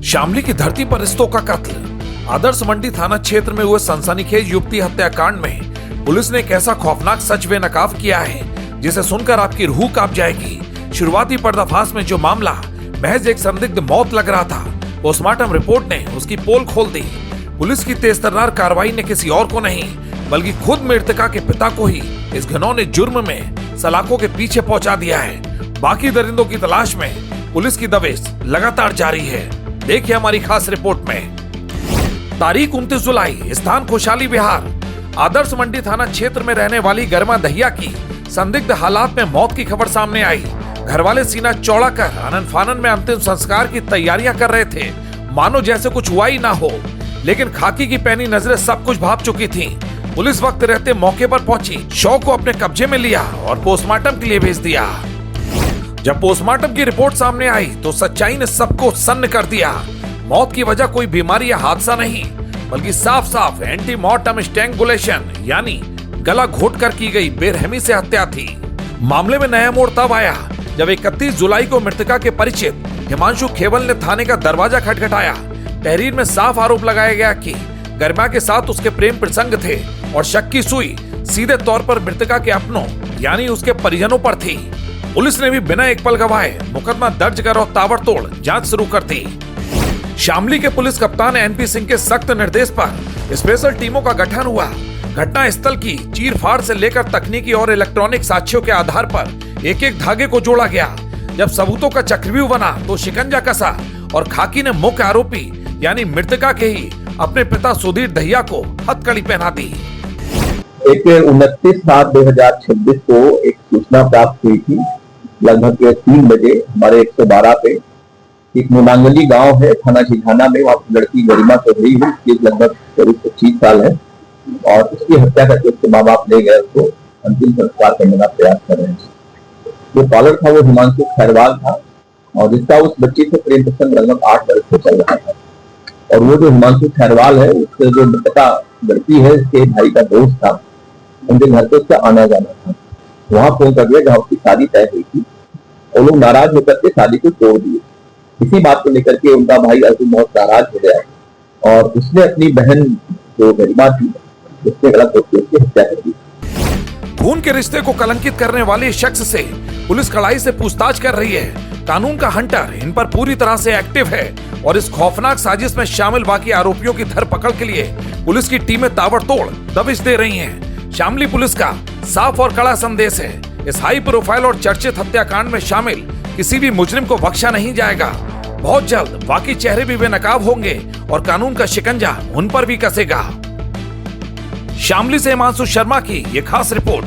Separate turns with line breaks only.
शामली की धरती पर रिश्तों का कत्ल। आदर्श मंडी थाना क्षेत्र में हुए सनसनीखेज युवती हत्याकांड में पुलिस ने एक ऐसा खौफनाक सच बेनकाब किया है जिसे सुनकर आपकी रूह कांप जाएगी। शुरुआती पर्दाफाश में जो मामला महज एक संदिग्ध मौत लग रहा था, पोस्टमार्टम रिपोर्ट ने उसकी पोल खोल दी। पुलिस की तेजतर्रार कार्रवाई ने किसी और को नहीं बल्कि खुद मृतका के पिता को ही इस घिनौने जुर्म में सलाखों के पीछे पहुंचा दिया है। बाकी दरिंदों की तलाश में पुलिस की दबिश लगातार जारी है। देखिए हमारी खास रिपोर्ट में। तारीख 29 जुलाई, स्थान खुशहाली बिहार। आदर्श मंडी थाना क्षेत्र में रहने वाली गरिमा दहिया की संदिग्ध हालात में मौत की खबर सामने आई। घर वाले सीना चौड़ा कर आनन फानन में अंतिम संस्कार की तैयारियां कर रहे थे, मानो जैसे कुछ हुआ ही ना हो। लेकिन खाकी की पैनी नजरें सब कुछ भांप चुकी थीं। पुलिस वक्त रहते मौके पर पहुंची, शव को अपने कब्जे में लिया और पोस्टमार्टम के लिए भेज दिया। जब पोस्टमार्टम की रिपोर्ट सामने आई तो सच्चाई ने सबको सन्न कर दिया। मौत की वजह कोई बीमारी या हादसा नहीं बल्कि साफ साफ एंटी मॉर्टम स्ट्रैंगुलेशन यानी गला घोटकर की गई बेरहमी से हत्या थी। मामले में नया मोड़ तब आया जब 31 जुलाई को मृतका के परिचित हिमांशु खेवल ने थाने का दरवाजा खटखटाया। तहरीर में साफ आरोप लगाया गया कि गरिमा के साथ उसके प्रेम प्रसंग थे और शक की सुई सीधे तौर पर मृतका के अपनों यानी उसके परिजनों पर थी। पुलिस ने भी बिना एक पल गवाए मुकदमा दर्ज कर और ताबड़तोड़ जांच शुरू कर दी। शामली के पुलिस कप्तान एनपी सिंह के सख्त निर्देश पर स्पेशल टीमों का गठन हुआ। घटना स्थल की चीरफाड़ से लेकर तकनीकी और इलेक्ट्रॉनिक साक्ष्यों के आधार पर एक एक धागे को जोड़ा गया। जब सबूतों का चक्रव्यूह बना तो शिकंजा कसा और खाकी ने मुख्य आरोपी यानी मृतका के ही अपने पिता सुधीर दहिया को हथकड़ी पहना दी।
29/7/2026 को एक सूचना प्राप्त हुई थी। लगभग 3 बजे हमारे 112 पे एक मुनांगली गांव है थाना झिझाना में, वहां की लड़की गरिमा चौधरी है, उसकी लगभग करीब 25 साल है और उसकी हत्या करके उसके माँ बाप ले गए, उसको अंतिम संस्कार करने का प्रयास कर रहे हैं। जो कॉलर था वो हिमांशु खैरवाल था और जिसका उस बच्ची से प्रेम प्रसंग लगभग 8 वर्ष से चल रहा था। और वो जो हिमांशु खैरवाल है उसके जो मृतका लड़की है उसके भाई का दोस्त था, उनके घर पे उसका आना जाना था। वहां फोन कर दिया जहां उसकी शादी तय हुई थी और लोग नाराज होकर के शादी को तोड़ दिए। इसी बात को लेकर के उनका भाई अर्जुन बहुत नाराज हो गया और उसने अपनी बहन जो गरिमा थी उसने गलत होकर उसकी हत्या कर दी।
खून के रिश्ते को कलंकित करने वाले शख्स से पुलिस कड़ाई से पूछताछ कर रही है। कानून का हंटर इन पर पूरी तरह से एक्टिव है और इस खौफनाक साजिश में शामिल बाकी आरोपियों की धरपकड़ के लिए पुलिस की टीमें ताबड़तोड़ दबिश दे रही हैं। शामली पुलिस का साफ और कड़ा संदेश है, इस हाई प्रोफाइल और चर्चित हत्याकांड में शामिल किसी भी मुजरिम को बख्शा नहीं जाएगा। बहुत जल्द बाकी चेहरे भी बेनकाब होंगे और कानून का शिकंजा उन पर भी कसेगा। शामली से हिमांशु शर्मा की ये खास रिपोर्ट।